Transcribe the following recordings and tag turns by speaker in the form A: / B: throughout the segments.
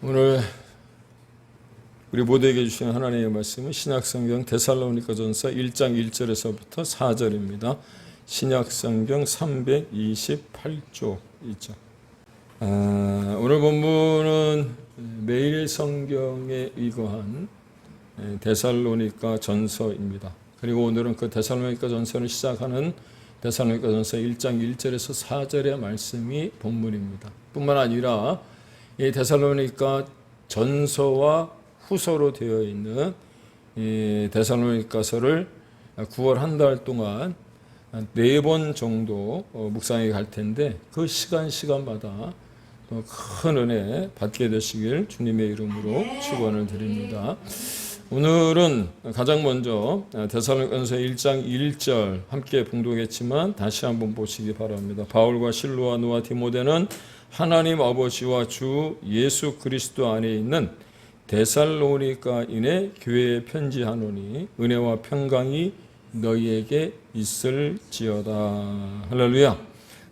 A: 오늘 우리 모두에게 주시는 하나님의 말씀은 신약성경 데살로니가전서 1장 1절에서부터 4절입니다. 신약성경 328쪽 있죠. 오늘 본문은 매일 성경에 의거한 데살로니가 전서입니다. 그리고 오늘은 그 데살로니가 전서를 시작하는 데살로니가 전서 1장 1절에서 4절의 말씀이 본문입니다. 뿐만 아니라 이 데살로니가 전서와 후서로 되어 있는 이 데살로니가서를 9월 한 달 동안 4번 정도 묵상해 갈 텐데 그 시간마다 큰 은혜 받게 되시길 주님의 이름으로 축원을 드립니다. 오늘은 가장 먼저 데살로니가전서 1장 1절 함께 봉독했지만 다시 한번 보시기 바랍니다. 바울과 실로아누와 디모데는 하나님 아버지와 주 예수 그리스도 안에 있는 데살로니가인의 교회에 편지하노니 은혜와 평강이 너희에게 있을지어다. 할렐루야.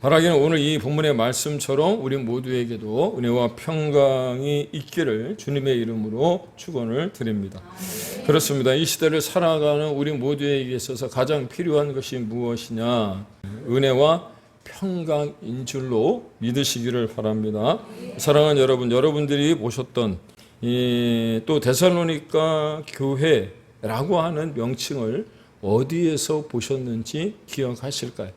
A: 바라기는 오늘 이 본문의 말씀처럼 우리 모두에게도 은혜와 평강이 있기를 주님의 이름으로 축원을 드립니다. 그렇습니다. 이 시대를 살아가는 우리 모두에게 있어서 가장 필요한 것이 무엇이냐? 은혜와 평강인 줄로 믿으시기를 바랍니다. 사랑하는 여러분, 여러분들이 보셨던 또 데살로니가 교회라고 하는 명칭을 어디에서 보셨는지 기억하실까요?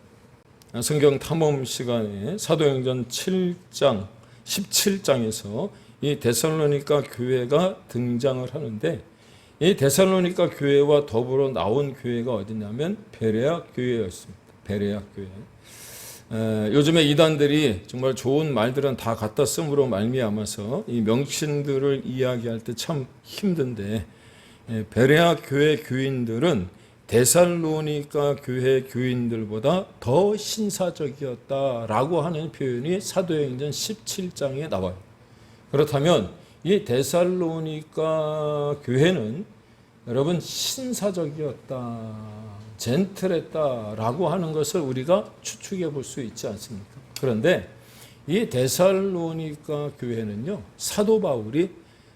A: 성경 탐험 시간에 사도행전 7장 17장에서 이 데살로니가 교회가 등장을 하는데 이 데살로니가 교회와 더불어 나온 교회가 어디냐면 베레아 교회였습니다. 베레아 교회. 요즘에 이단들이 정말 좋은 말들은 다 갖다 씀으로 말미암아서 이 명칭들을 이야기할 때 참 힘든데 베레아 교회 교인들은 데살로니가 교회 교인들보다 더 신사적이었다라고 하는 표현이 사도행전 17장에 나와요. 그렇다면 이 데살로니가 교회는 여러분 신사적이었다, 젠틀했다라고 하는 것을 우리가 추측해 볼 수 있지 않습니까? 그런데 이 데살로니가 교회는요, 사도 바울이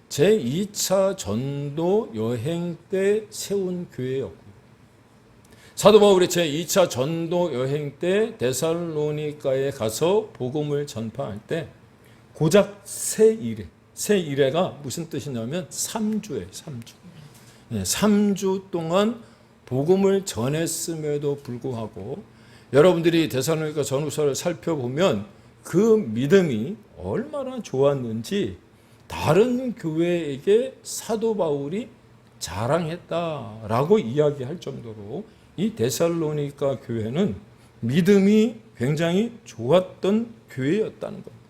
A: 제2차 전도 여행 때 세운 교회였고, 사도 바울이 제2차 전도 여행 때 데살로니가에 가서 복음을 전파할 때 고작 세 일회가 무슨 뜻이냐면 3주예요. 3주 동안 복음을 전했음에도 불구하고 여러분들이 데살로니가 전후서를 살펴보면 그 믿음이 얼마나 좋았는지 다른 교회에게 사도 바울이 자랑했다라고 이야기할 정도로 이 데살로니가 교회는 믿음이 굉장히 좋았던 교회였다는 겁니다.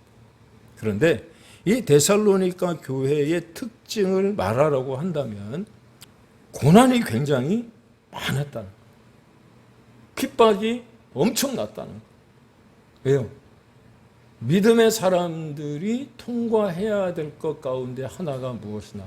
A: 그런데 이 데살로니가 교회의 특징을 말하라고 한다면 고난이 굉장히 많았다는 거예요. 핍박이 엄청났다는 거예요. 왜요? 믿음의 사람들이 통과해야 될 것 가운데 하나가 무엇이냐?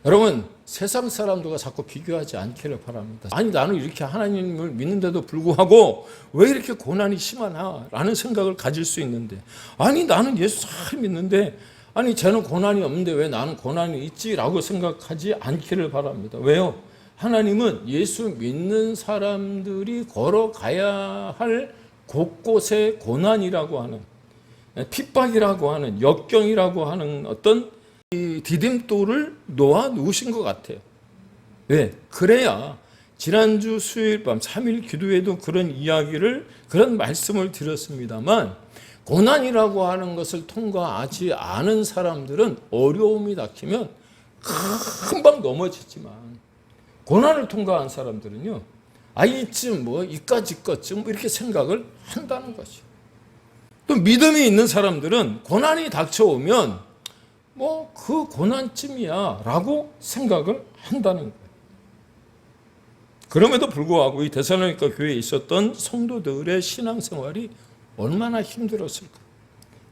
A: 여러분, 세상 사람들과 자꾸 비교하지 않기를 바랍니다. 아니, 나는 이렇게 하나님을 믿는데도 불구하고 왜 이렇게 고난이 심하나? 라는 생각을 가질 수 있는데, 아니, 나는 예수 잘 믿는데, 아니, 쟤는 고난이 없는데 왜 나는 고난이 있지? 라고 생각하지 않기를 바랍니다. 왜요? 하나님은 예수 믿는 사람들이 걸어가야 할 곳곳에 고난이라고 하는, 핍박이라고 하는, 역경이라고 하는 어떤 이 디딤돌을 놓아 놓으신 것 같아요. 왜? 그래야 지난주 수요일 밤 3일 기도에도 그런 이야기를, 그런 말씀을 드렸습니다만, 고난이라고 하는 것을 통과하지 않은 사람들은 어려움이 닥치면 금방 넘어지지만, 고난을 통과한 사람들은요, 이쯤 이까지 것쯤 이렇게 생각을 한다는 거죠. 또 믿음이 있는 사람들은 고난이 닥쳐오면 그 고난쯤이야 라고 생각을 한다는 거예요. 그럼에도 불구하고 이 데살로니가 교회에 있었던 성도들의 신앙생활이 얼마나 힘들었을까.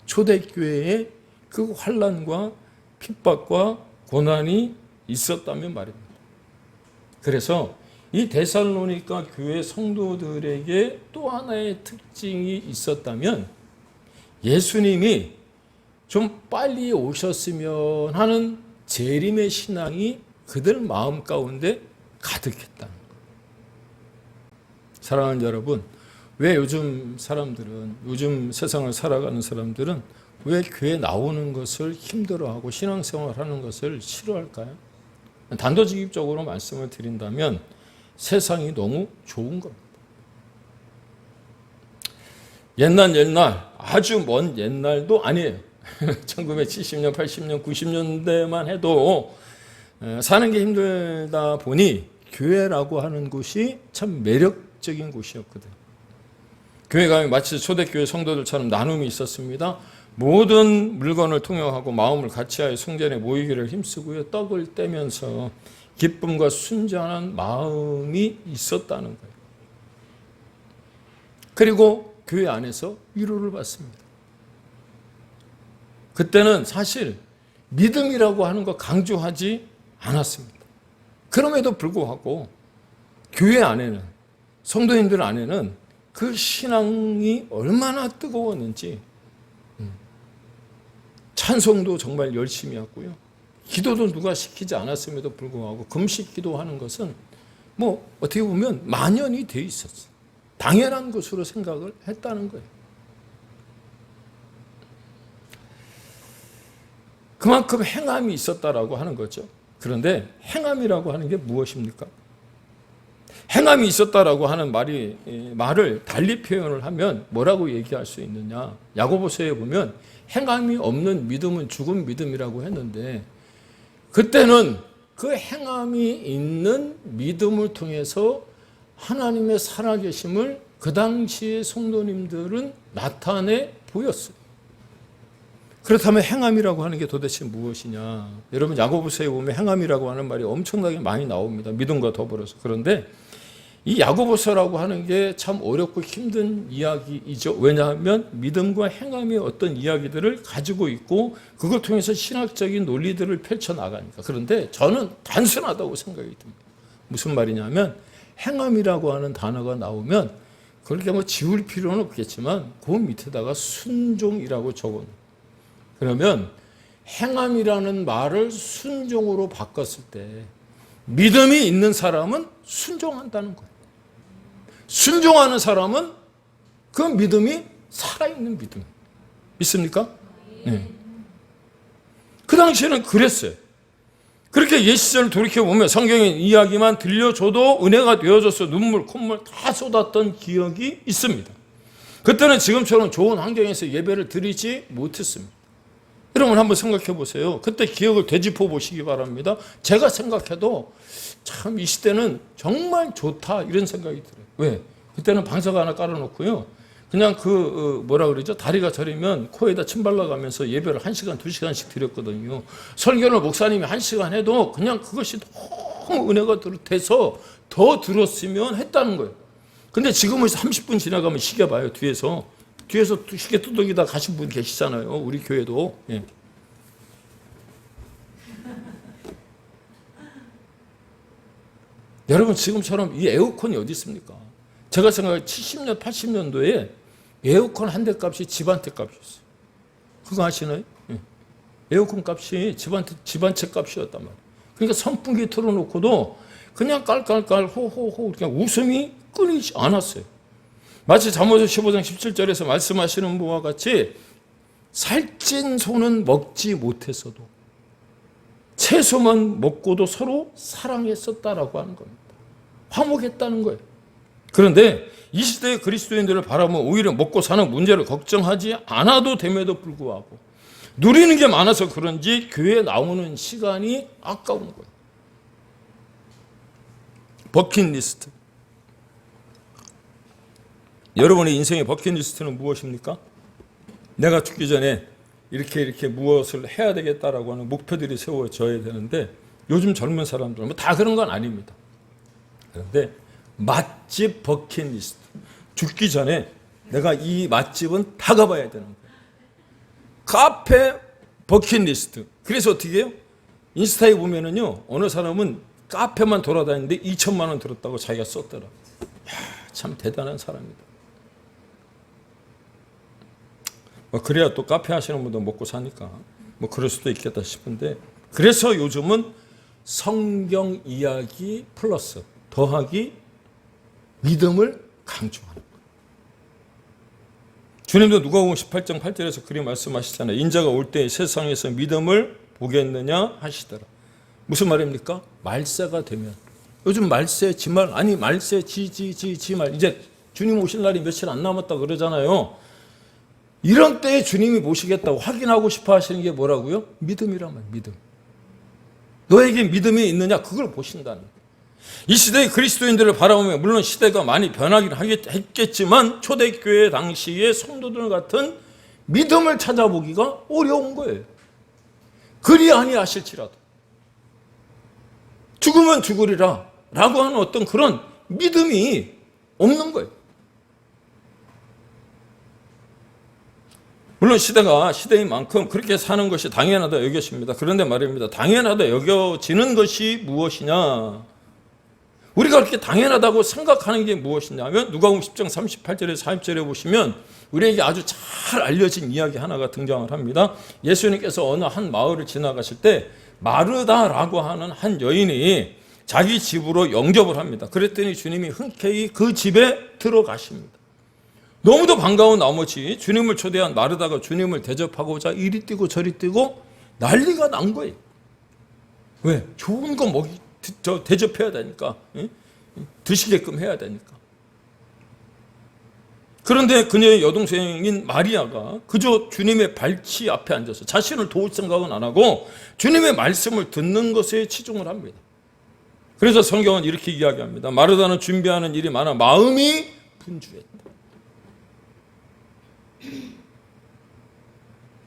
A: 초대교회에 그 환난과 핍박과 고난이 있었다면 말입니다. 그래서 이 데살로니가 교회 성도들에게 또 하나의 특징이 있었다면 예수님이 좀 빨리 오셨으면 하는 재림의 신앙이 그들 마음 가운데 가득했다는 거예요. 사랑하는 여러분, 왜 요즘 세상을 살아가는 사람들은 왜 교회 나오는 것을 힘들어하고 신앙생활하는 것을 싫어할까요? 단도직입적으로 말씀을 드린다면 세상이 너무 좋은 겁니다. 옛날 아주 먼 옛날도 아니에요. 1970년, 80년, 90년대만 해도 사는 게 힘들다 보니 교회라고 하는 곳이 참 매력적인 곳이었거든요. 교회 가면 마치 초대교회 성도들처럼 나눔이 있었습니다. 모든 물건을 통용하고 마음을 같이하여 성전에 모이기를 힘쓰고요. 떡을 떼면서 기쁨과 순전한 마음이 있었다는 거예요. 그리고 교회 안에서 위로를 받습니다. 그때는 사실 믿음이라고 하는 거 강조하지 않았습니다. 그럼에도 불구하고 교회 안에는, 성도님들 안에는 그 신앙이 얼마나 뜨거웠는지 찬송도 정말 열심히 했고요. 기도도 누가 시키지 않았음에도 불구하고 금식 기도하는 것은 뭐 어떻게 보면 만연이 돼 있었어요. 당연한 것으로 생각을 했다는 거예요. 그만큼 행함이 있었다라고 하는 거죠. 그런데 행함이라고 하는 게 무엇입니까? 행함이 있었다라고 하는 말을 달리 표현을 하면 뭐라고 얘기할 수 있느냐? 야고보서에 보면 행함이 없는 믿음은 죽은 믿음이라고 했는데 그때는 그 행함이 있는 믿음을 통해서 하나님의 살아계심을 그 당시의 성도님들은 나타내 보였어요. 그렇다면 행함이라고 하는 게 도대체 무엇이냐? 여러분 야고보서에 보면 행함이라고 하는 말이 엄청나게 많이 나옵니다. 믿음과 더불어서. 그런데 이 야고보서라고 하는 게 참 어렵고 힘든 이야기이죠. 왜냐하면 믿음과 행함의 어떤 이야기들을 가지고 있고 그걸 통해서 신학적인 논리들을 펼쳐나가니까. 그런데 저는 단순하다고 생각이 듭니다. 무슨 말이냐면 행함이라고 하는 단어가 나오면 그렇게 뭐 지울 필요는 없겠지만 그 밑에다가 순종이라고 적어놓은. 그러면 행함이라는 말을 순종으로 바꿨을 때 믿음이 있는 사람은 순종한다는 거예요. 순종하는 사람은 그 믿음이 살아있는 믿음. 믿습니까? 네. 그 당시에는 그랬어요. 그렇게 옛 시절을 돌이켜보면 성경의 이야기만 들려줘도 은혜가 되어져서 눈물, 콧물 다 쏟았던 기억이 있습니다. 그때는 지금처럼 좋은 환경에서 예배를 드리지 못했습니다. 여러분 한번 생각해 보세요. 그때 기억을 되짚어 보시기 바랍니다. 제가 생각해도 참 이 시대는 정말 좋다 이런 생각이 들어요. 왜? 그때는 방석 하나 깔아놓고요. 그냥 뭐라 그러죠? 다리가 저리면 코에다 침 발라가면서 예배를 1시간, 2시간씩 드렸거든요. 설교를 목사님이 1시간 해도 그냥 그것이 너무 은혜가 돼서 더 들었으면 했다는 거예요. 근데 지금은 30분 지나가면 시계 봐요. 뒤에서 시계 두들기다 가신 분 계시잖아요. 우리 교회도. 예. 여러분 지금처럼 이 에어컨이 어디 있습니까? 제가 생각해 70년, 80년도에 에어컨 한 대 값이 집 한 채 값이었어요. 그거 아시나요? 예. 에어컨 값이 집 한 채 값이었단 말이에요. 그러니까 선풍기 틀어놓고도 그냥 깔깔깔 호호호 그냥 웃음이 끊이지 않았어요. 마치 잠언서 15장 17절에서 말씀하시는 바와 같이 살찐 소는 먹지 못했어도 채소만 먹고도 서로 사랑했었다라고 하는 겁니다. 화목했다는 거예요. 그런데 이 시대의 그리스도인들을 바라보면 오히려 먹고 사는 문제를 걱정하지 않아도 됨에도 불구하고 누리는 게 많아서 그런지 교회에 나오는 시간이 아까운 거예요. 버킷리스트. 여러분의 인생의 버킷리스트는 무엇입니까? 내가 죽기 전에 이렇게 무엇을 해야 되겠다라고 하는 목표들이 세워져야 되는데 요즘 젊은 사람들은 다 그런 건 아닙니다. 그런데 맛집 버킷리스트. 죽기 전에 내가 이 맛집은 다 가봐야 되는 거예요. 카페 버킷리스트. 그래서 어떻게 해요? 인스타에 보면은요, 어느 사람은 카페만 돌아다니는데 2천만 원 들었다고 자기가 썼더라. 참 대단한 사람이다. 그래야 또 카페 하시는 분도 먹고 사니까 그럴 수도 있겠다 싶은데, 그래서 요즘은 성경 이야기 플러스 더하기 믿음을 강조하는 거예요. 주님도 누가복음 18장 8절에서 그리 말씀하시잖아요. 인자가 올 때 세상에서 믿음을 보겠느냐 하시더라. 무슨 말입니까? 말세가 되면, 요즘 말세 지말, 아니 말세 지말, 이제 주님 오실 날이 며칠 안 남았다 그러잖아요. 이런 때에 주님이 모시겠다고 확인하고 싶어 하시는 게 뭐라고요? 믿음이란 말이에요. 믿음. 너에게 믿음이 있느냐? 그걸 보신다는 거예요. 이 시대의 그리스도인들을 바라보면, 물론 시대가 많이 변하긴 했겠지만 초대교회 당시의 성도들 같은 믿음을 찾아보기가 어려운 거예요. 그리 아니하실지라도 죽으면 죽으리라 라고 하는 어떤 그런 믿음이 없는 거예요. 물론 시대가 시대인 만큼 그렇게 사는 것이 당연하다 여겨집니다. 그런데 말입니다. 당연하다 여겨지는 것이 무엇이냐? 우리가 그렇게 당연하다고 생각하는 게 무엇이냐면, 누가복음 10장 38절에 40절에 보시면 우리에게 아주 잘 알려진 이야기 하나가 등장을 합니다. 예수님께서 어느 한 마을을 지나가실 때 마르다라고 하는 한 여인이 자기 집으로 영접을 합니다. 그랬더니 주님이 흔쾌히 그 집에 들어가십니다. 너무도 반가운 나머지 주님을 초대한 마르다가 주님을 대접하고자 이리 뛰고 저리 뛰고 난리가 난 거예요. 왜? 좋은 거 대접해야 되니까, 드시게끔 해야 되니까. 그런데 그녀의 여동생인 마리아가 그저 주님의 발치 앞에 앉아서 자신을 도울 생각은 안 하고 주님의 말씀을 듣는 것에 치중을 합니다. 그래서 성경은 이렇게 이야기합니다. 마르다는 준비하는 일이 많아 마음이 분주했다.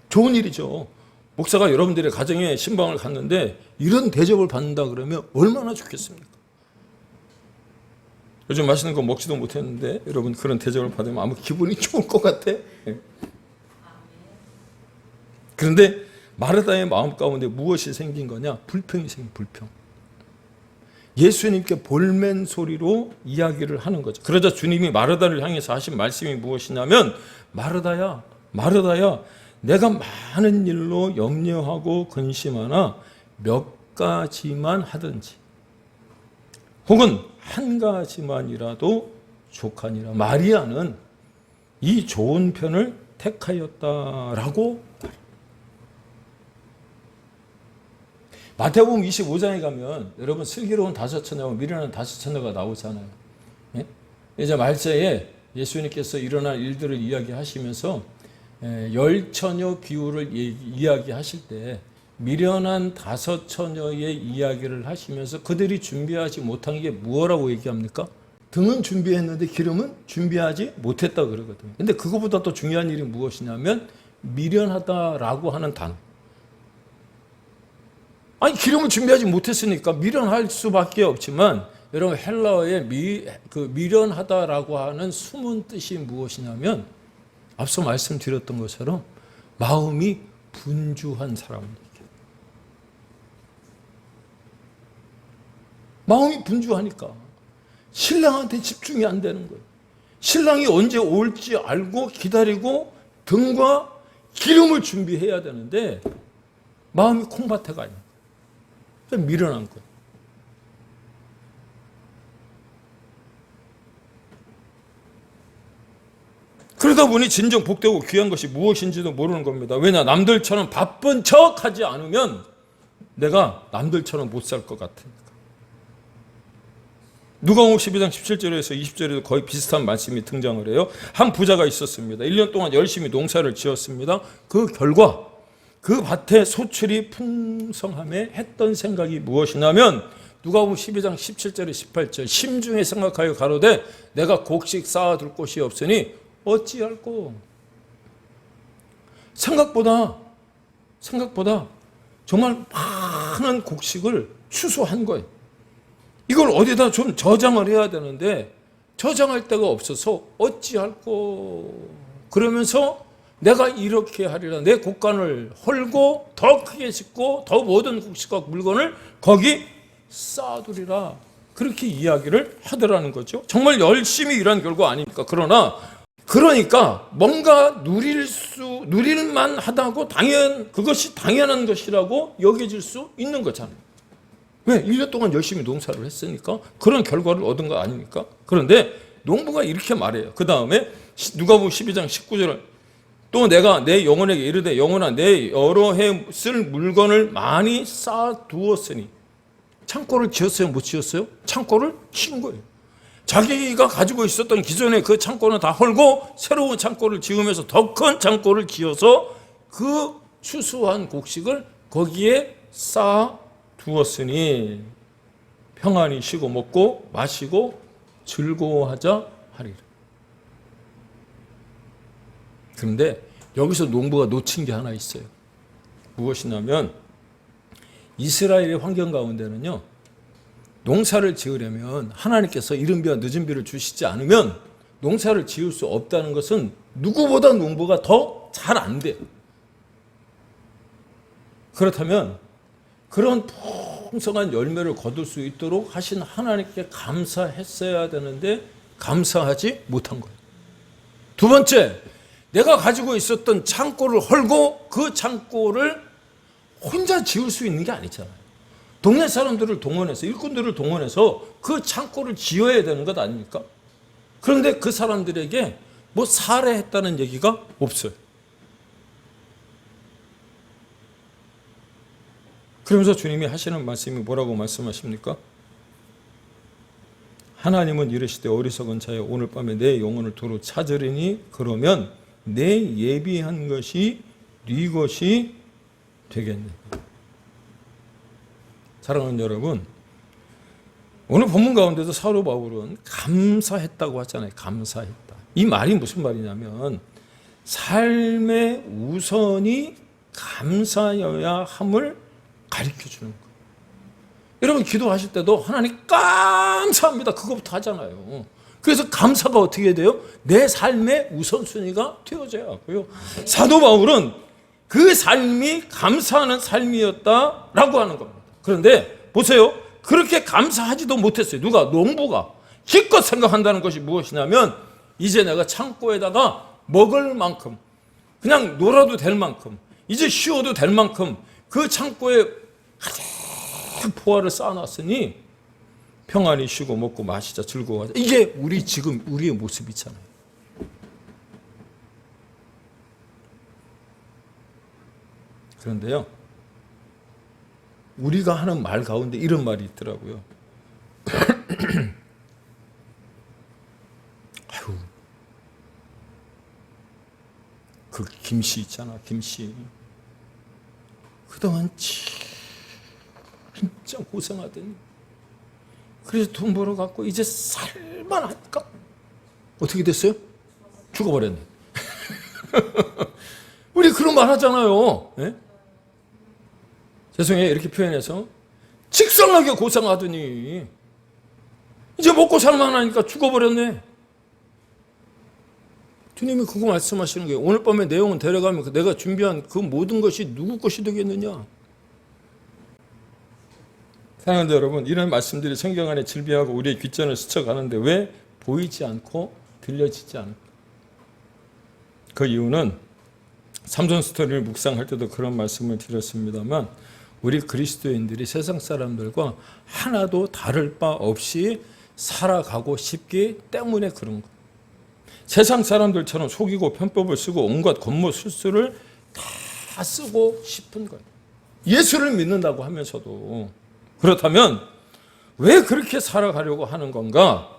A: 좋은 일이죠. 목사가 여러분들의 가정에 신방을 갔는데 이런 대접을 받는다 그러면 얼마나 좋겠습니까? 요즘 맛있는 거 먹지도 못했는데 여러분 그런 대접을 받으면 아무 기분이 좋을 것 같아. 그런데 마르다의 마음 가운데 무엇이 생긴 거냐? 불평이 생긴 불평. 예수님께 볼멘 소리로 이야기를 하는 거죠. 그러자 주님이 마르다를 향해서 하신 말씀이 무엇이냐면, 마르다야, 마르다야, 내가 많은 일로 염려하고 근심하나 몇 가지만 하든지 혹은 한 가지만이라도 족하니라. 마리아는 이 좋은 편을 택하였다라고 말합니다. 마태복음 25장에 가면 여러분 슬기로운 다섯 처녀와 미련한 다섯 처녀가 나오잖아요. 예? 이제 말세에 예수님께서 일어날 일들을 이야기하시면서 열 처녀 비유를 이야기하실 때 미련한 다섯 처녀의 이야기를 하시면서 그들이 준비하지 못한 게 무엇이라고 얘기합니까? 등은 준비했는데 기름은 준비하지 못했다 그러거든요. 근데 그거보다 더 중요한 일이 무엇이냐면 미련하다라고 하는 단어. 아니 기름을 준비하지 못했으니까 미련할 수밖에 없지만, 여러분 헬라어의 미련하다라고 하는 숨은 뜻이 무엇이냐면, 앞서 말씀드렸던 것처럼 마음이 분주한 사람입니다. 마음이 분주하니까 신랑한테 집중이 안 되는 거예요. 신랑이 언제 올지 알고 기다리고 등과 기름을 준비해야 되는데 마음이 콩밭에가 아니에요. 미련한 거예요. 그러다 보니 진정 복되고 귀한 것이 무엇인지도 모르는 겁니다. 왜냐? 남들처럼 바쁜 척 하지 않으면 내가 남들처럼 못 살 것 같으니까. 누가복음 12장 17절에서 20절에도 거의 비슷한 말씀이 등장을 해요. 한 부자가 있었습니다. 1년 동안 열심히 농사를 지었습니다. 그 결과 그 밭에 소출이 풍성함에 했던 생각이 무엇이냐면, 누가복음 12장 17절에 18절, 심중에 생각하여 가로되 내가 곡식 쌓아둘 곳이 없으니 어찌할꼬. 생각보다 정말 많은 곡식을 추수한 거예요. 이걸 어디다 좀 저장을 해야 되는데 저장할 데가 없어서 어찌할꼬. 그러면서 내가 이렇게 하리라. 내 곡간을 헐고 더 크게 짓고 더 모든 곡식과 물건을 거기 쌓아두리라. 그렇게 이야기를 하더라는 거죠. 정말 열심히 일한 결과 아닙니까? 그러나 그러니까 뭔가 누릴만 하다고 그것이 당연한 것이라고 여겨질 수 있는 거잖아요. 왜? 1년 동안 열심히 농사를 했으니까 그런 결과를 얻은 거 아닙니까? 그런데 농부가 이렇게 말해요. 그 다음에 누가복음 12장 19절을 또 내가 내 영혼에게 이르되 영혼아 내 여러 해 쓸 물건을 많이 쌓아두었으니 창고를 지었어요? 못 지었어요? 창고를 친 거예요. 자기가 가지고 있었던 기존의 그 창고는 다 헐고 새로운 창고를 지으면서 더 큰 창고를 지어서 그 추수한 곡식을 거기에 쌓아두었으니 평안히 쉬고 먹고 마시고 즐거워하자 하리라. 그런데 여기서 농부가 놓친 게 하나 있어요. 무엇이냐면 이스라엘의 환경 가운데는요, 농사를 지으려면 하나님께서 이른 비와 늦은 비를 주시지 않으면 농사를 지을 수 없다는 것은 누구보다 농부가 더 잘 안 돼요. 그렇다면 그런 풍성한 열매를 거둘 수 있도록 하신 하나님께 감사했어야 되는데 감사하지 못한 거예요. 두 번째, 내가 가지고 있었던 창고를 헐고 그 창고를 혼자 지을 수 있는 게 아니잖아요. 동네 사람들을 동원해서, 일꾼들을 동원해서 그 창고를 지어야 되는 것 아닙니까? 그런데 그 사람들에게 뭐 살해했다는 얘기가 없어요. 그러면서 주님이 하시는 말씀이 뭐라고 말씀하십니까? 하나님은 이르시되 어리석은 자여 오늘 밤에 내 영혼을 도로 찾으리니 그러면 내 예비한 것이 네 것이 되겠네. 사랑하는 여러분, 오늘 본문 가운데도 사도 바울은 감사했다고 하잖아요. 감사했다. 이 말이 무슨 말이냐면 삶의 우선이 감사여야 함을 가르쳐 주는 거예요. 여러분 기도하실 때도 하나님 감사합니다. 그거부터 하잖아요. 그래서 감사가 어떻게 돼요? 내 삶의 우선순위가 되어져야 하고요. 사도 바울은 그 삶이 감사하는 삶이었다라고 하는 겁니다. 그런데 보세요. 그렇게 감사하지도 못했어요. 누가? 농부가. 기껏 생각한다는 것이 무엇이냐면 이제 내가 창고에다가 먹을 만큼, 그냥 놀아도 될 만큼, 이제 쉬어도 될 만큼 그 창고에 가득 포화를 쌓아놨으니 평안히 쉬고 먹고 마시자 즐거워하자. 이게 우리의 모습이잖아요. 그런데요, 우리가 하는 말 가운데 이런 말이 있더라고요. 아유, 그 김씨 있잖아, 김씨. 그동안 진짜 고생하더니 그래서 돈 벌어갖고 이제 살만하니까 어떻게 됐어요? 죽어버렸네. 우리 그런 말 하잖아요. 네? 죄송해요. 이렇게 표현해서 직성하게 고생하더니 이제 먹고 살만하니까 죽어버렸네. 주님이 그거 말씀하시는 거예요. 오늘 밤에 내용은 데려가면 내가 준비한 그 모든 것이 누구 것이 되겠느냐. 사랑하는 여러분, 이런 말씀들이 성경 안에 질비하고 우리의 귓전을 스쳐가는데 왜 보이지 않고 들려지지 않을까? 그 이유는 삼손 스토리를 묵상할 때도 그런 말씀을 드렸습니다만 우리 그리스도인들이 세상 사람들과 하나도 다를 바 없이 살아가고 싶기 때문에 그런 거예요. 세상 사람들처럼 속이고 편법을 쓰고 온갖 겉모 술수를 다 쓰고 싶은 거예요. 예수를 믿는다고 하면서도. 그렇다면 왜 그렇게 살아가려고 하는 건가?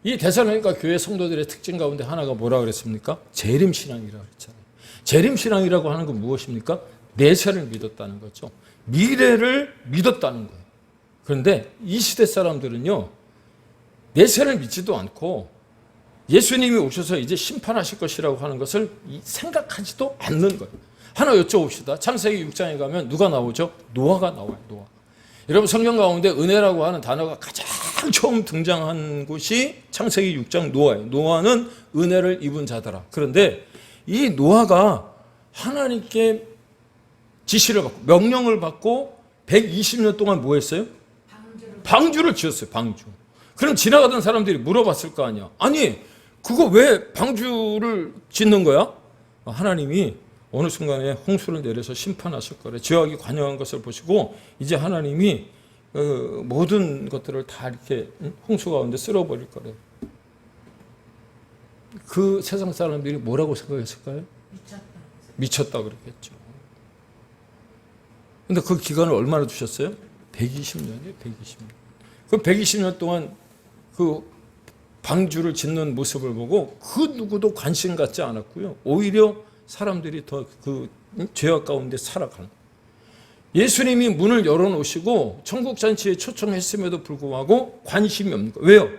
A: 이 데살로니가 교회 성도들의 특징 가운데 하나가 뭐라 그랬습니까? 재림신앙이라고 그랬잖아요. 재림신앙이라고 하는 건 무엇입니까? 내세를 믿었다는 거죠. 미래를 믿었다는 거예요. 그런데 이 시대 사람들은요, 내세를 믿지도 않고 예수님이 오셔서 이제 심판하실 것이라고 하는 것을 생각하지도 않는 거예요. 하나 여쭤봅시다. 창세기 6장에 가면 누가 나오죠? 노아가 나와요. 노아. 여러분 성경 가운데 은혜라고 하는 단어가 가장 처음 등장한 곳이 창세기 6장 노아예요. 노아는 은혜를 입은 자더라. 그런데 이 노아가 하나님께 지시를 받고 명령을 받고 120년 동안 뭐 했어요? 방주를 지었어요. 방주. 그럼 지나가던 사람들이 물어봤을 거 아니야. 아니 그거 왜 방주를 짓는 거야? 하나님이 어느 순간에 홍수를 내려서 심판하실 거래. 죄악이 관영한 것을 보시고 이제 하나님이 모든 것들을 다 이렇게 홍수 가운데 쓸어버릴 거래. 그 세상 사람들이 뭐라고 생각했을까요? 미쳤다 그랬겠죠. 근데 그 기간을 얼마나 두셨어요? 120년이에요, 120년. 그 120년 동안 그 방주를 짓는 모습을 보고 그 누구도 관심 갖지 않았고요. 오히려 사람들이 더 그 죄악 가운데 살아가는 거예요. 예수님이 문을 열어놓으시고 천국잔치에 초청했음에도 불구하고 관심이 없는 거예요. 왜요?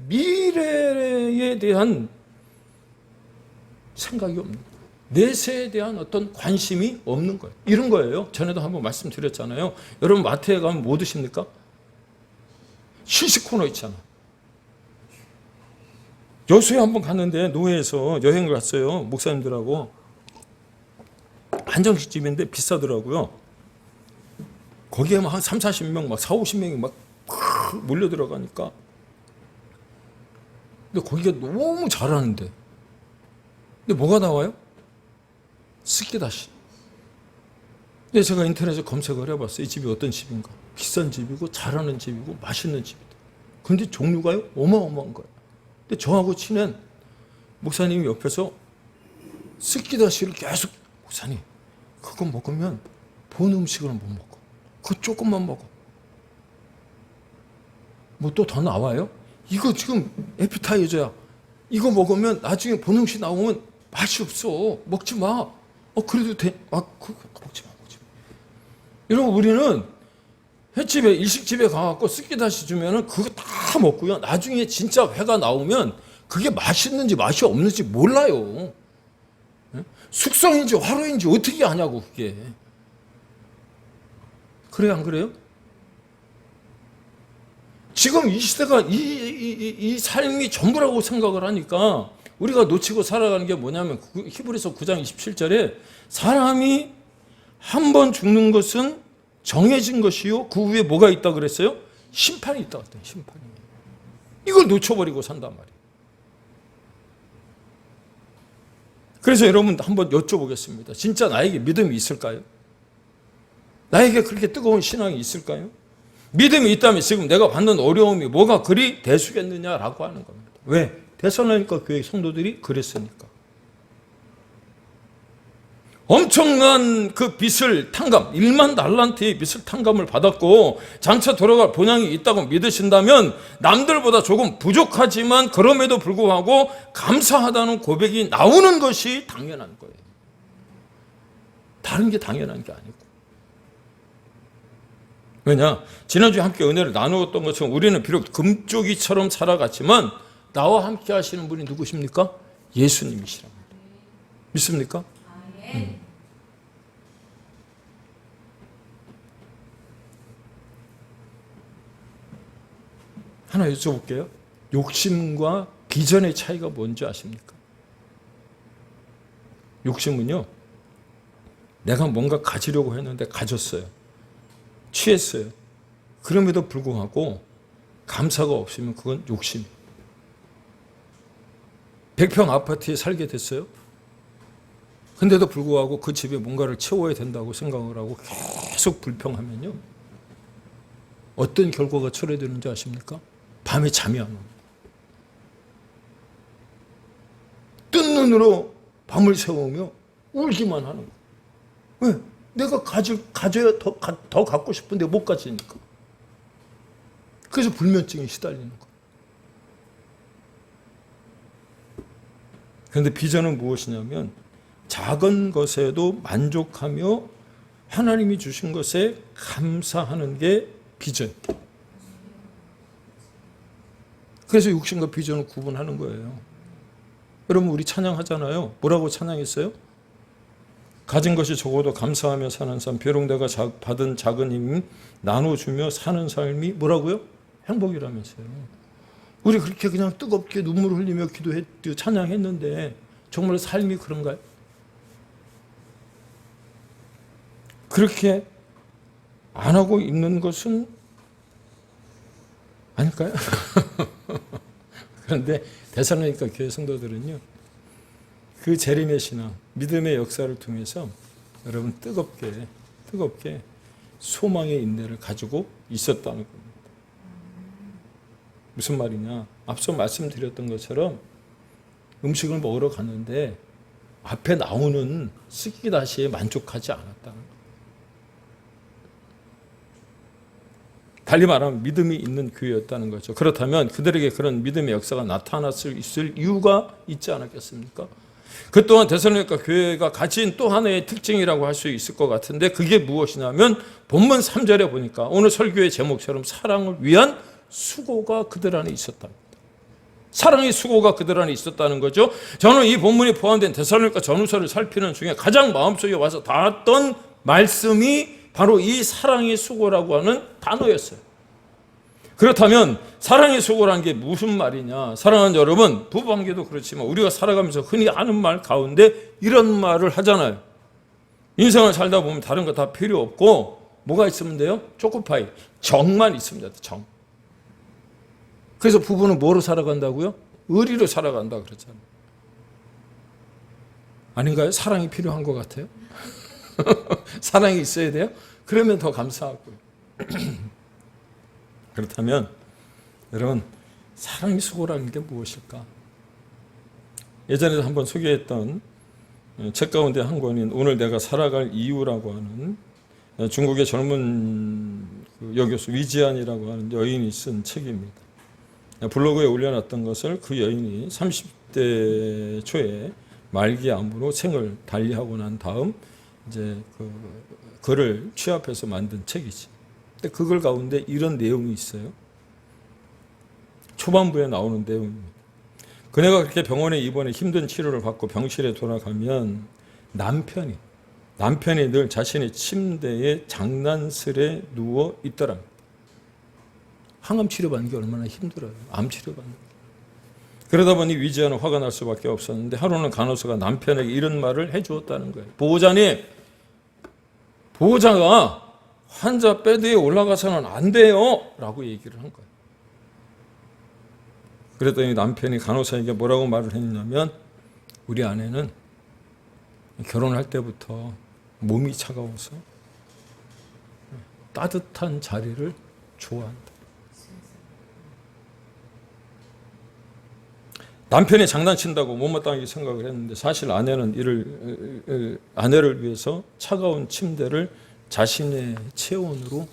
A: 미래에 대한 생각이 없는 거예요. 내세에 대한 어떤 관심이 없는 거예요. 이런 거예요. 전에도 한번 말씀드렸잖아요. 여러분 마트에 가면 뭐 드십니까? 시식 코너 있잖아. 여수에 한번 갔는데 노회에서 여행을 갔어요. 목사님들하고. 한정식집인데 비싸더라고요. 거기에 막 한 3, 40명, 막 4, 50명이 막 몰려 들어가니까. 근데 거기가 너무 잘하는데. 근데 뭐가 나와요? 스키다시. 근데 제가 인터넷에 검색을 해봤어요. 이 집이 어떤 집인가. 비싼 집이고 잘하는 집이고 맛있는 집이다. 근데 종류가요? 어마어마한 거예요. 근데 저하고 친한 목사님이 옆에서 스키다시를 계속 목사님 그거 먹으면 본 음식을 못 먹어. 그거 조금만 먹어. 뭐 또 더 나와요? 이거 지금 에피타이저야. 이거 먹으면 나중에 본 음식 나오면 맛이 없어. 먹지 마. 그래도 돼. 그거 먹지 마. 여러분 우리는 횟집에 일식집에 가갖고 스키다시 주면은 그거 다 먹고요. 나중에 진짜 회가 나오면 그게 맛있는지 맛이 없는지 몰라요. 숙성인지 화로인지 어떻게 아냐고 그게. 그래요 안 그래요? 지금 이 시대가 이 삶이 전부라고 생각을 하니까 우리가 놓치고 살아가는 게 뭐냐면 히브리서 9장 27절에 사람이 한 번 죽는 것은 정해진 것이요 그 후에 뭐가 있다 그랬어요? 심판이 있다 그랬더니 심판이. 이걸 놓쳐버리고 산단 말이에요. 그래서 여러분 한번 여쭤보겠습니다. 진짜 나에게 믿음이 있을까요? 나에게 그렇게 뜨거운 신앙이 있을까요? 믿음이 있다면 지금 내가 받는 어려움이 뭐가 그리 대수겠느냐라고 하는 겁니다. 왜? 데살로니가 교회 성도들이 그랬으니까. 엄청난 그 빚을 탕감, 1만 달란트의 빚을 탕감을 받았고 장차 돌아갈 본향이 있다고 믿으신다면 남들보다 조금 부족하지만 그럼에도 불구하고 감사하다는 고백이 나오는 것이 당연한 거예요. 다른 게 당연한 게 아니고. 왜냐? 지난주에 함께 은혜를 나누었던 것처럼 우리는 비록 금쪽이처럼 살아갔지만 나와 함께 하시는 분이 누구십니까? 예수님이시랍니다. 믿습니까? 하나 여쭤볼게요. 욕심과 비전의 차이가 뭔지 아십니까? 욕심은요, 내가 뭔가 가지려고 했는데 가졌어요. 취했어요. 그럼에도 불구하고 감사가 없으면 그건 욕심. 100평 아파트에 살게 됐어요. 근데도 불구하고 그 집에 뭔가를 채워야 된다고 생각을 하고 계속 불평하면요. 어떤 결과가 초래되는지 아십니까? 밤에 잠이 안 옵니다. 뜬 눈으로 밤을 새우며 울기만 하는 거예요. 왜? 내가 가져야 더 갖고 싶은데 못 가지니까. 그래서 불면증에 시달리는 거예요. 그런데 비전은 무엇이냐면 작은 것에도 만족하며 하나님이 주신 것에 감사하는 게 비전. 그래서 욕심과 비전을 구분하는 거예요. 여러분 우리 찬양하잖아요. 뭐라고 찬양했어요? 가진 것이 적어도 감사하며 사는 삶, 비록 내가 받은 작은 힘 나눠주며 사는 삶이 뭐라고요? 행복이라면서요. 우리 그렇게 그냥 뜨겁게 눈물을 흘리며 기도했고 찬양했는데 정말 삶이 그런가요? 그렇게 안 하고 있는 것은 아닐까요? 그런데 데살로니가 교회 성도들은요, 그 재림의 신앙, 믿음의 역사를 통해서 여러분 뜨겁게 소망의 인내를 가지고 있었다는 겁니다. 무슨 말이냐? 앞서 말씀드렸던 것처럼 음식을 먹으러 갔는데 앞에 나오는 스키다시에 만족하지 않았다는 거예요. 달리 말하면 믿음이 있는 교회였다는 거죠. 그렇다면 그들에게 그런 믿음의 역사가 나타났을 있을 이유가 있지 않았겠습니까? 그 또한 데살로니가 교회가 가진 또 하나의 특징이라고 할 수 있을 것 같은데, 그게 무엇이냐면 본문 3절에 보니까 오늘 설교의 제목처럼 사랑을 위한 수고가 그들 안에 있었답니다. 사랑의 수고가 그들 안에 있었다는 거죠. 저는 이 본문이 포함된 데살로니가 전후서를 살피는 중에 가장 마음속에 와서 닿았던 말씀이 바로 이 사랑의 수고라고 하는 단어였어요. 그렇다면 사랑의 수고라는 게 무슨 말이냐? 사랑하는 여러분, 부부관계도 그렇지만 우리가 살아가면서 흔히 하는 말 가운데 이런 말을 하잖아요. 인생을 살다 보면 다른 거 다 필요 없고 뭐가 있으면 돼요? 초코파이, 정만 있으면 돼요. 정. 그래서 부부는 뭐로 살아간다고요? 의리로 살아간다 그랬잖아요. 아닌가요? 사랑이 필요한 것 같아요. 사랑이 있어야 돼요? 그러면 더 감사하고요. 그렇다면 여러분, 사랑의 수고라는 게 무엇일까? 예전에도 한번 소개했던 책 가운데 한 권인 오늘 내가 살아갈 이유라고 하는 중국의 젊은 여교수 위지안이라고 하는 여인이 쓴 책입니다. 블로그에 올려놨던 것을 그 여인이 30대 초에 말기암으로 생을 달리하고 난 다음 이제 그 글을 취합해서 만든 책이지. 근데 그걸 가운데 이런 내용이 있어요. 초반부에 나오는 내용입니다. 그녀가 그렇게 병원에 입원해 힘든 치료를 받고 병실에 돌아가면 남편이 늘 자신의 침대에 장난스레 누워 있더랍니다. 항암 치료받는 게 얼마나 힘들어요. 암 치료받는 게. 그러다 보니 위지아는 화가 날 수밖에 없었는데 하루는 간호사가 남편에게 이런 말을 해주었다는 거예요. 보호자가 환자 베드에 올라가서는 안 돼요 라고 얘기를 한 거예요. 그랬더니 남편이 간호사에게 뭐라고 말을 했냐면, 우리 아내는 결혼할 때부터 몸이 차가워서 따뜻한 자리를 좋아한다. 남편이 장난친다고 못마땅하게 생각을 했는데 사실 아내는 아내를 위해서 차가운 침대를 자신의 체온으로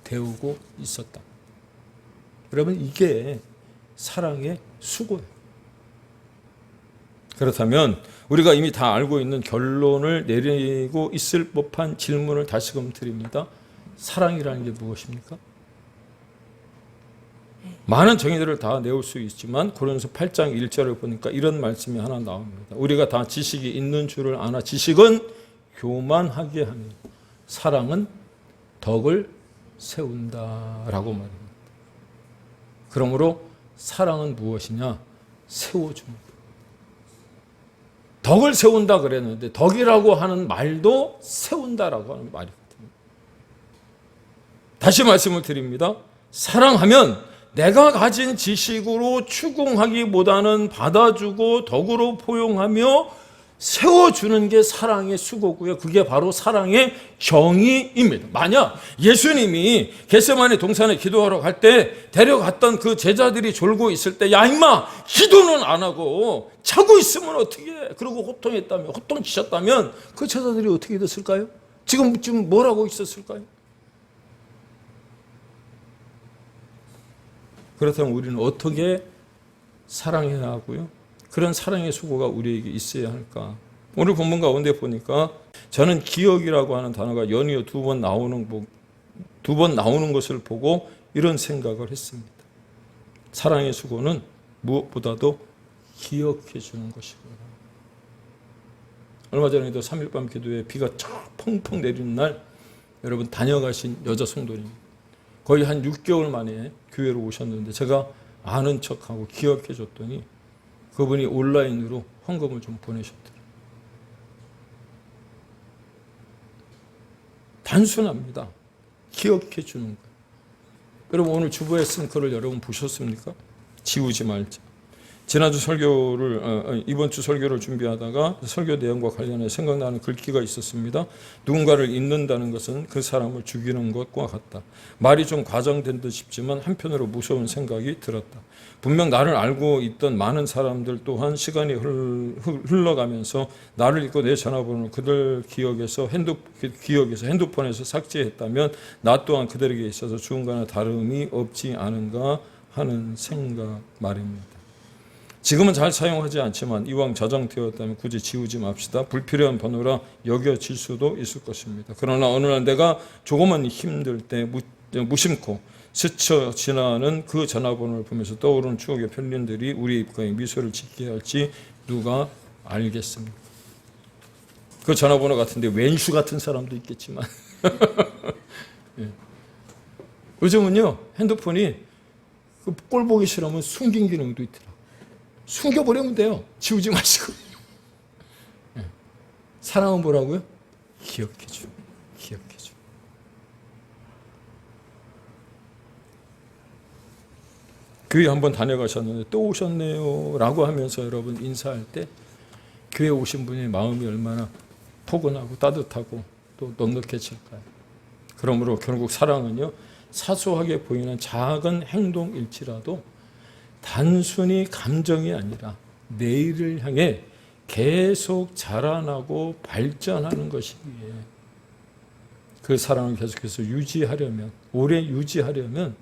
A: 데우고 있었다. 여러분, 이게 사랑의 수고예요. 그렇다면 우리가 이미 다 알고 있는 결론을 내리고 있을 법한 질문을 다시금 드립니다. 사랑이라는 게 무엇입니까? 많은 정의들을 다 내올 수 있지만 고린도서 8장 1절을 보니까 이런 말씀이 하나 나옵니다. 우리가 다 지식이 있는 줄을 아나 지식은 교만하게 하며 사랑은 덕을 세운다라고 말합니다. 그러므로 사랑은 무엇이냐? 세워주는 것. 덕을 세운다 그랬는데 덕이라고 하는 말도 세운다라고 하는 말이거든요. 다시 말씀을 드립니다. 사랑하면 내가 가진 지식으로 추궁하기보다는 받아주고 덕으로 포용하며 세워주는 게 사랑의 수고고요. 그게 바로 사랑의 정의입니다. 만약 예수님이 겟세마네 동산에 기도하러 갈 때 데려갔던 그 제자들이 졸고 있을 때, 야 임마 기도는 안 하고 자고 있으면 어떻게 해? 그러고 호통치셨다면 그 제자들이 어떻게 됐을까요? 지금 뭘 하고 있었을까요? 그렇다면 우리는 어떻게 사랑해야 하고요? 그런 사랑의 수고가 우리에게 있어야 할까? 오늘 본문 가운데 보니까 저는 기억이라고 하는 단어가 연이어 두 번 나오는 것을 보고 이런 생각을 했습니다. 사랑의 수고는 무엇보다도 기억해 주는 것이구나. 얼마 전에도 3일 밤 기도에 비가 쫙 펑펑 내리는 날 여러분 다녀가신 여자 성도님 거의 한 6개월 만에 교회로 오셨는데 제가 아는 척하고 기억해 줬더니 그분이 온라인으로 헌금을 좀 보내셨더라고요. 단순합니다. 기억해 주는 거예요. 여러분 오늘 주보에 쓴 글을 여러분 보셨습니까? 지우지 말자. 지난주 설교를 이번 주 설교를 준비하다가 설교 내용과 관련해 생각나는 글귀가 있었습니다. 누군가를 잊는다는 것은 그 사람을 죽이는 것과 같다. 말이 좀 과장된 듯 싶지만 한편으로 무서운 생각이 들었다. 분명 나를 알고 있던 많은 사람들 또한 시간이 흘러가면서 나를 잊고 내 전화번호를 그들 기억에서 핸드폰에서 삭제했다면 나 또한 그들에게 있어서 죽은 거나 다름이 없지 않은가 하는 생각 말입니다. 지금은 잘 사용하지 않지만 이왕 저장되었다면 굳이 지우지 맙시다. 불필요한 번호라 여겨질 수도 있을 것입니다. 그러나 어느 날 내가 조금은 힘들 때 무심코 스쳐 지나는 그 전화번호를 보면서 떠오르는 추억의 편린들이 우리 입가에 미소를 짓게 할지 누가 알겠습니까? 그 전화번호 같은데 왼수 같은 사람도 있겠지만 예. 요즘은요 핸드폰이 그 꼴 보기 싫으면 숨긴 기능도 있더라고요. 숨겨버리면 돼요. 지우지 마시고. 사랑은 뭐라고요? 기억해줘. 기억해줘. 교회 한번 다녀가셨는데 또 오셨네요 라고 하면서 여러분 인사할 때 교회 오신 분의 마음이 얼마나 포근하고 따뜻하고 또 넉넉해질까요? 그러므로 결국 사랑은요 사소하게 보이는 작은 행동일지라도 단순히 감정이 아니라 내일을 향해 계속 자라나고 발전하는 것이기에 그 사랑을 계속해서 유지하려면 오래 유지하려면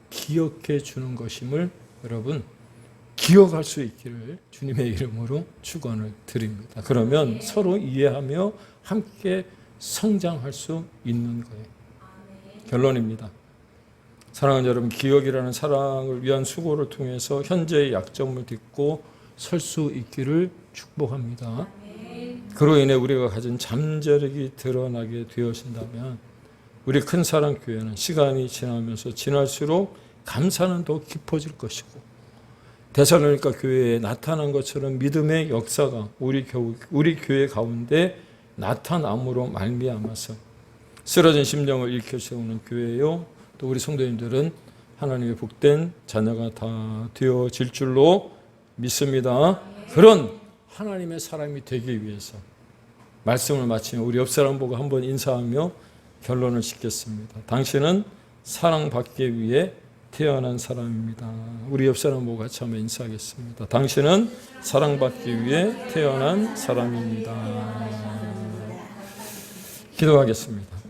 A: 기억해 주는 것임을 여러분 기억할 수 있기를 주님의 이름으로 축원을 드립니다. 그러면 서로 이해하며 함께 성장할 수 있는 거예요. 결론입니다. 사랑하는 여러분, 기억이라는 사랑을 위한 수고를 통해서 현재의 약점을 딛고 설 수 있기를 축복합니다. 그로 인해 우리가 가진 잠재력이 드러나게 되어진다면 우리 큰 사랑 교회는 시간이 지나면서 지날수록 감사는 더 깊어질 것이고 데살로니가 교회에 나타난 것처럼 믿음의 역사가 우리 교회 가운데 나타남으로 말미암아서 쓰러진 심령을 일으켜 세우는 교회요. 또 우리 성도님들은 하나님의 복된 자녀가 다 되어질 줄로 믿습니다. 그런 하나님의 사람이 되기 위해서 말씀을 마치며 우리 옆 사람 보고 한번 인사하며 결론을 짓겠습니다. 당신은 사랑받기 위해 태어난 사람입니다. 우리 옆 사람 보고 같이 한번 인사하겠습니다. 당신은 사랑받기 위해 태어난 사람입니다. 기도하겠습니다.